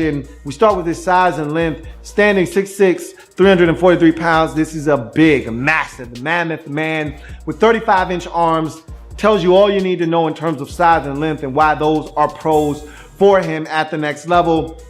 section. We start with his size and length. Standing 6'6", 343 pounds. This is a big, massive, mammoth man with 35-inch arms. Tells you all you need to know in terms of size and length and why those are pros for him at the next level.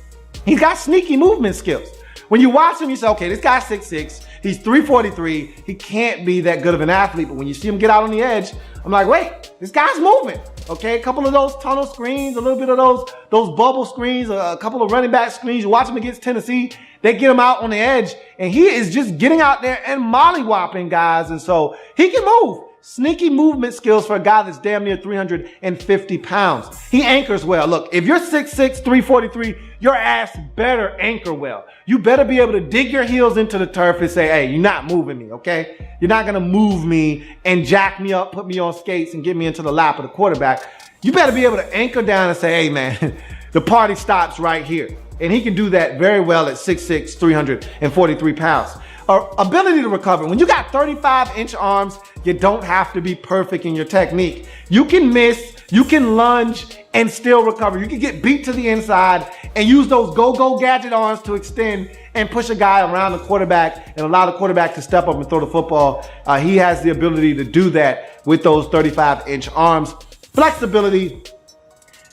He's got sneaky movement skills. When you watch him, you say, okay, this guy's 6'6", he's 343, he can't be that good of an athlete, but when you see him get out on the edge, I'm like, wait, this guy's moving. Okay, a couple of those tunnel screens, a little bit of those bubble screens, a couple of running back screens. You watch him against Tennessee, they get him out on the edge, and he is just getting out there and mollywopping guys, and so he can move. Sneaky movement skills for a guy that's damn near 350 pounds. He anchors well. Look, if you're 6'6", 343, your ass better anchor well. You better be able to dig your heels into the turf and say, hey, you're not moving me, okay? You're not going to move me and jack me up, put me on skates and get me into the lap of the quarterback. You better be able to anchor down and say, hey, man, the party stops right here. And he can do that very well at 6'6", 343 pounds. Ability to recover. When you got 35-inch arms, you don't have to be perfect in your technique. You can miss, you can lunge, and still recover. You can get beat to the inside and use those go-go gadget arms to extend and push a guy around the quarterback and allow the quarterback to step up and throw the football. He has the ability to do that with those 35-inch arms. Flexibility,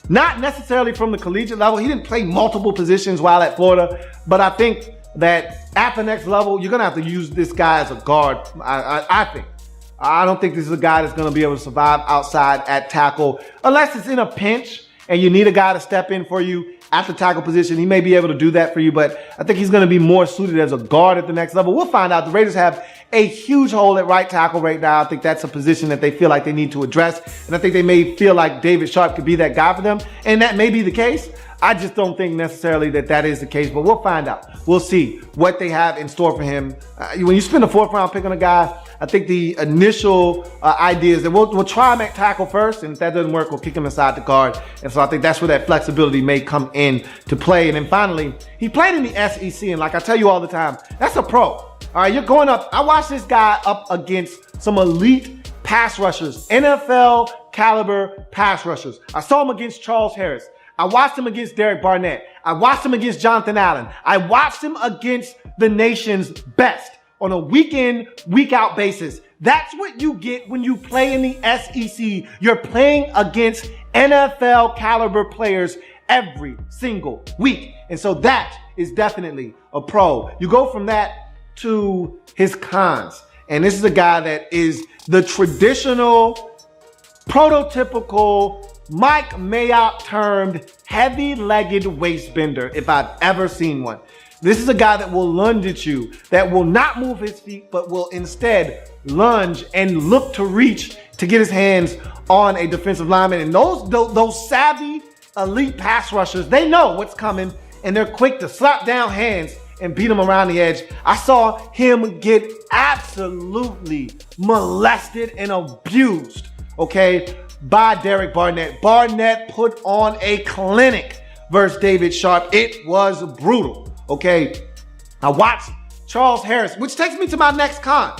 not necessarily from the collegiate level. He didn't play multiple positions while at Florida, but I think that at the next level, you're going to have to use this guy as a guard, I think. I don't think this is a guy that's going to be able to survive outside at tackle unless it's in a pinch and you need a guy to step in for you at the tackle position. He may be able to do that for you, but I think he's going to be more suited as a guard at the next level. We'll find out. The Raiders have a huge hole at right tackle right now. I think that's a position that they feel like they need to address, and I think they may feel like David Sharpe could be that guy for them, and that may be the case. I just don't think necessarily that is the case, but we'll find out. We'll see what they have in store for him. When you spend a 4th round pick on a guy, I think the initial idea is that we'll try him at tackle first, and if that doesn't work, we'll kick him inside the guard. And so I think that's where that flexibility may come in to play. And then finally, he played in the SEC, and like I tell you all the time, that's a pro. All right, you're going up. I watched this guy up against some elite pass rushers, NFL caliber pass rushers. I saw him against Charles Harris. I watched him against Derek Barnett. I watched him against Jonathan Allen. I watched him against the nation's best on a week in, week out basis. That's what you get when you play in the SEC. You're playing against NFL caliber players every single week. And so that is definitely a pro. You go from that to his cons. And this is a guy that is the traditional, prototypical, Mike Mayock termed heavy-legged waist bender, if I've ever seen one. This is a guy that will lunge at you, that will not move his feet, but will instead lunge and look to reach to get his hands on a defensive lineman. And those savvy elite pass rushers, they know what's coming, and they're quick to slap down hands and beat him around the edge. I saw him get absolutely molested and abused, okay, by Derek Barnett. Barnett put on a clinic versus David Sharpe. It was brutal, okay? I watched Charles Harris, which takes me to my next con.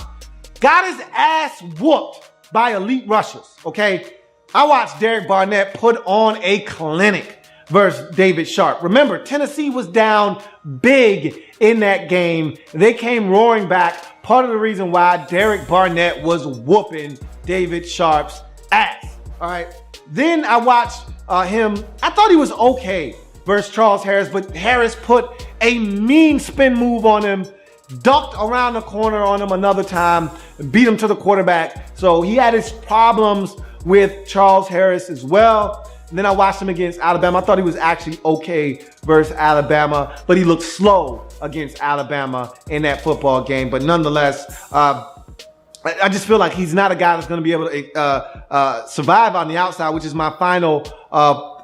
Got his ass whooped by elite rushers, okay? I watched Derek Barnett put on a clinic versus David Sharpe. Remember, Tennessee was down big in that game. They came roaring back. Part of the reason why Derek Barnett was whooping David Sharpe's ass. All right. Then I watched him. I thought he was okay versus Charles Harris, but Harris put a mean spin move on him, ducked around the corner on him another time, beat him to the quarterback. So he had his problems with Charles Harris as well. And then I watched him against Alabama. I thought he was actually okay versus Alabama, but he looked slow against Alabama in that football game. But nonetheless, I just feel like he's not a guy that's going to be able to survive on the outside, which is my final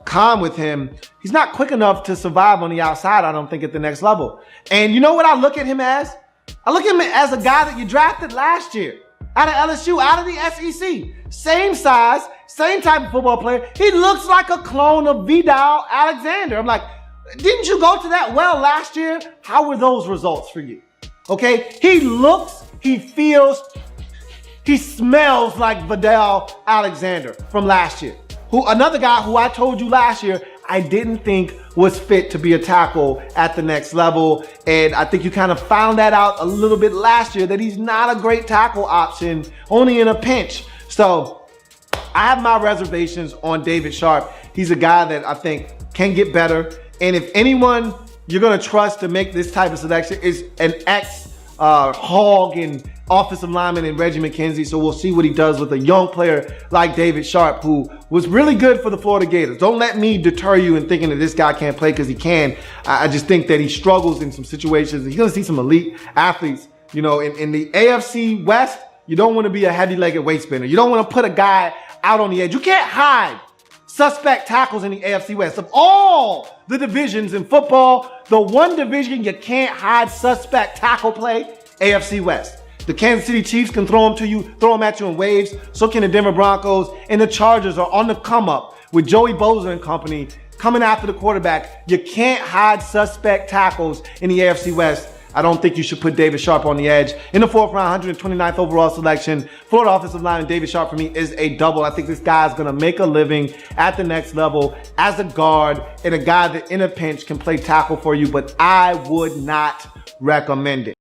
con with him. He's not quick enough to survive on the outside, I don't think, at the next level. And you know what I look at him as? I look at him as a guy that you drafted last year out of LSU, out of the SEC. Same size, same type of football player. He looks like a clone of Vidal Alexander. I'm like, didn't you go to that well last year? How were those results for you? Okay, he looks, he feels, he smells like Vidal Alexander from last year. Another guy who I told you last year, I didn't think was fit to be a tackle at the next level. And I think you kind of found that out a little bit last year, that he's not a great tackle option, only in a pinch. So I have my reservations on David Sharpe. He's a guy that I think can get better. And if anyone you're going to trust to make this type of selection is an ex-hog and offensive lineman in Reggie McKenzie. So we'll see what he does with a young player like David Sharpe, who was really good for the Florida Gators. Don't let me deter you in thinking that this guy can't play, because he can. I just think that he struggles in some situations. He's going to see some elite athletes. You know, in the AFC West, you don't want to be a heavy-legged weight spinner. You don't want to put a guy out on the edge. You can't hide suspect tackles in the AFC West. Of all the divisions in football, the one division you can't hide suspect tackle play, AFC West. The Kansas City Chiefs can throw them at you in waves. So can the Denver Broncos, and the Chargers are on the come up with Joey Bosa and company coming after the quarterback. You can't hide suspect tackles in the AFC West. I don't think you should put David Sharpe on the edge. In the 4th round, 129th overall selection, Florida offensive lineman David Sharpe for me is a double. I think this guy is going to make a living at the next level as a guard, and a guy that in a pinch can play tackle for you, but I would not recommend it.